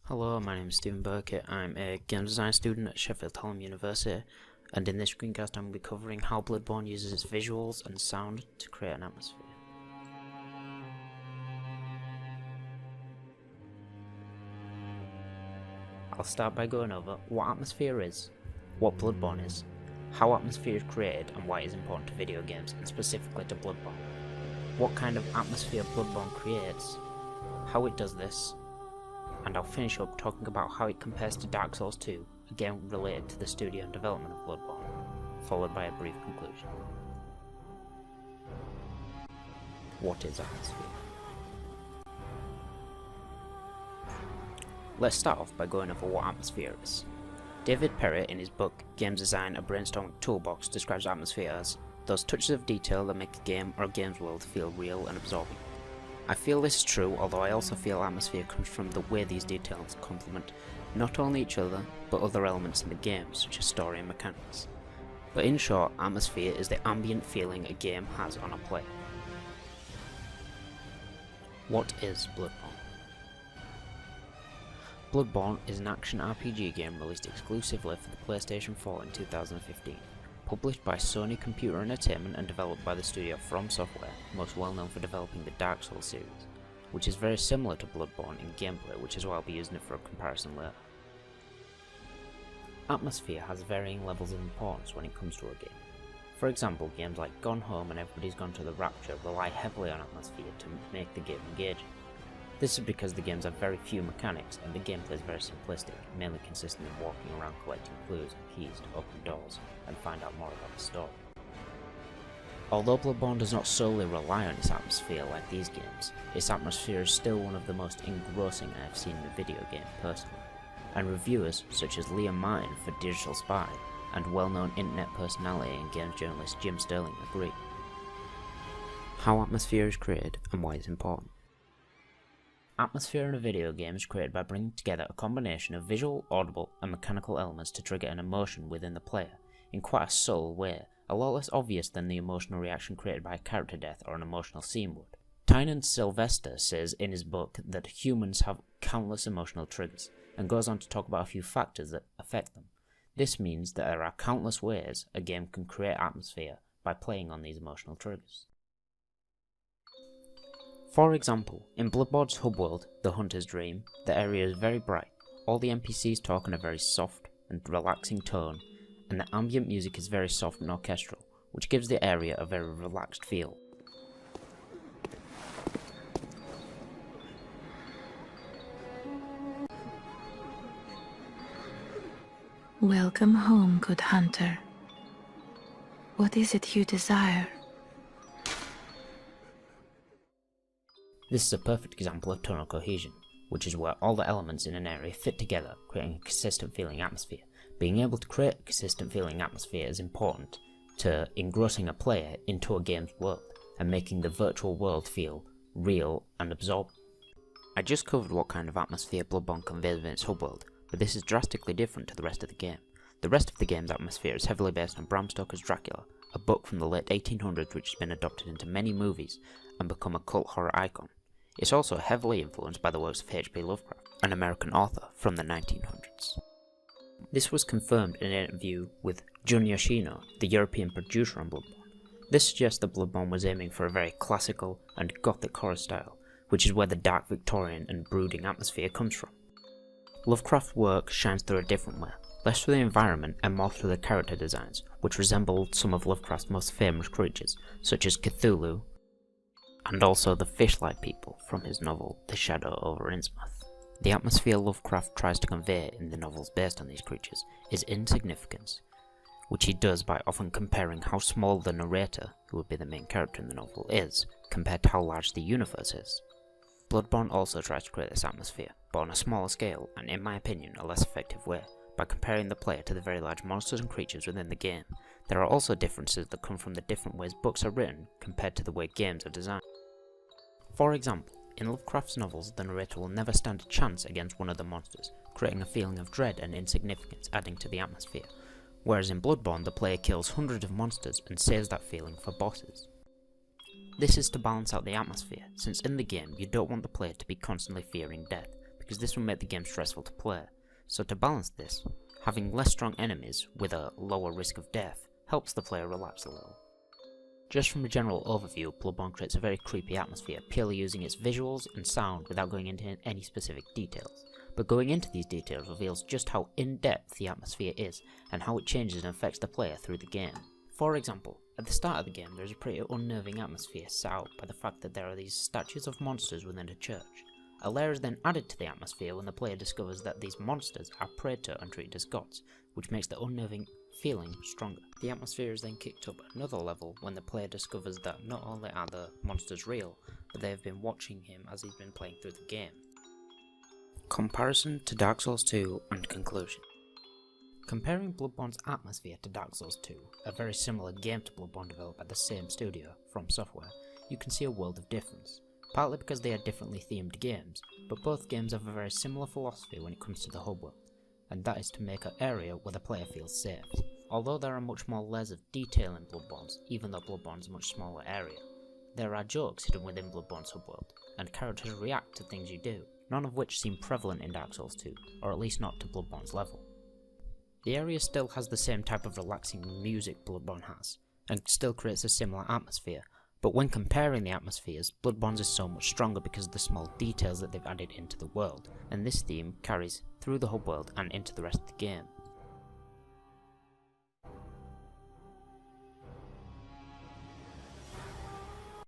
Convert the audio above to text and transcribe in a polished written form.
Hello, my name is Stephen Birkett. I'm a game design student at Sheffield Hallam University, and in this screencast I'm going to be covering how Bloodborne uses its visuals and sound to create an atmosphere. I'll start by going over what atmosphere is, what Bloodborne is, how atmosphere is created and why it is important to video games, and specifically to Bloodborne. What kind of atmosphere Bloodborne creates, how it does this, and I'll finish up talking about how it compares to Dark Souls 2, a game related to the studio and development of Bloodborne, followed by a brief conclusion. What is atmosphere? Let's start off by going over what atmosphere is. David Perry, in his book Games Design: A Brainstorming Toolbox, describes atmosphere as those touches of detail that make a game or a game's world feel real and absorbing. I feel this is true, although I also feel atmosphere comes from the way these details complement not only each other, but other elements in the game, such as story and mechanics. But in short, atmosphere is the ambient feeling a game has on a player. What is Bloodborne? Bloodborne is an action RPG game released exclusively for the PlayStation 4 in 2015. Published by Sony Computer Entertainment and developed by the studio From Software, most well known for developing the Dark Souls series, which is very similar to Bloodborne in gameplay, which is why I'll be using it for a comparison later. Atmosphere has varying levels of importance when it comes to a game. For example, games like Gone Home and Everybody's Gone to the Rapture rely heavily on atmosphere to make the game engaging. This is because the games have very few mechanics and the gameplay is very simplistic, mainly consisting of walking around collecting clues and keys to open doors and find out more about the story. Although Bloodborne does not solely rely on its atmosphere like these games, its atmosphere is still one of the most engrossing I have seen in a video game personally, and reviewers such as Liam Martin for Digital Spy and well-known internet personality and games journalist Jim Sterling agree. How atmosphere is created and why it's important. Atmosphere in a video game is created by bringing together a combination of visual, audible, and mechanical elements to trigger an emotion within the player, in quite a subtle way, a lot less obvious than the emotional reaction created by a character death or an emotional scene would. Tynan Sylvester says in his book that humans have countless emotional triggers, and goes on to talk about a few factors that affect them. This means that there are countless ways a game can create atmosphere by playing on these emotional triggers. For example, in Bloodborne's hub world, The Hunter's Dream, the area is very bright, all the NPCs talk in a very soft and relaxing tone, and the ambient music is very soft and orchestral, which gives the area a very relaxed feel. Welcome home, good hunter. What is it you desire? This is a perfect example of tonal cohesion, which is where all the elements in an area fit together, creating a consistent feeling atmosphere. Being able to create a consistent feeling atmosphere is important to engrossing a player into a game's world, and making the virtual world feel real and absorbing. I just covered what kind of atmosphere Bloodborne conveys in its hub world, but this is drastically different to the rest of the game. The rest of the game's atmosphere is heavily based on Bram Stoker's Dracula, a book from the late 1800s which has been adapted into many movies and become a cult horror icon. It's also heavily influenced by the works of H.P. Lovecraft, an American author from the 1900s. This was confirmed in an interview with Jun Yoshino, the European producer on Bloodborne. This suggests that Bloodborne was aiming for a very classical and gothic horror style, which is where the dark Victorian and brooding atmosphere comes from. Lovecraft's work shines through a different way, less through the environment and more through the character designs, which resembled some of Lovecraft's most famous creatures, such as Cthulhu, and also the fish-like people from his novel The Shadow over Innsmouth. The atmosphere Lovecraft tries to convey in the novels based on these creatures is insignificance, which he does by often comparing how small the narrator, who would be the main character in the novel, is, compared to how large the universe is. Bloodborne also tries to create this atmosphere, but on a smaller scale, and in my opinion a less effective way, by comparing the player to the very large monsters and creatures within the game. There are also differences that come from the different ways books are written compared to the way games are designed. For example, in Lovecraft's novels, the narrator will never stand a chance against one of the monsters, creating a feeling of dread and insignificance, adding to the atmosphere, whereas in Bloodborne the player kills hundreds of monsters and saves that feeling for bosses. This is to balance out the atmosphere, since in the game you don't want the player to be constantly fearing death, because this will make the game stressful to play. So to balance this, having less strong enemies with a lower risk of death helps the player relax a little. Just from a general overview, Bloodborne creates a very creepy atmosphere, purely using its visuals and sound without going into any specific details. But going into these details reveals just how in-depth the atmosphere is, and how it changes and affects the player through the game. For example, at the start of the game there is a pretty unnerving atmosphere set out by the fact that there are these statues of monsters within a church. A layer is then added to the atmosphere when the player discovers that these monsters are prayed to and treated as gods, which makes the unnerving feeling stronger. The atmosphere is then kicked up another level when the player discovers that not only are the monsters real, but they have been watching him as he's been playing through the game. Comparison to Dark Souls 2 and conclusion. Comparing Bloodborne's atmosphere to Dark Souls 2, a very similar game to Bloodborne developed by the same studio, From Software, you can see a world of difference. Partly because they are differently themed games, but both games have a very similar philosophy when it comes to the hub world, and that is to make an area where the player feels safe. Although there are much more layers of detail in Bloodborne's, even though Bloodborne's a much smaller area, there are jokes hidden within Bloodborne's hub world, and characters react to things you do, none of which seem prevalent in Dark Souls 2, or at least not to Bloodborne's level. The area still has the same type of relaxing music Bloodborne has, and still creates a similar atmosphere, but when comparing the atmospheres, Bloodborne's is so much stronger because of the small details that they've added into the world, and this theme carries through the hub world and into the rest of the game.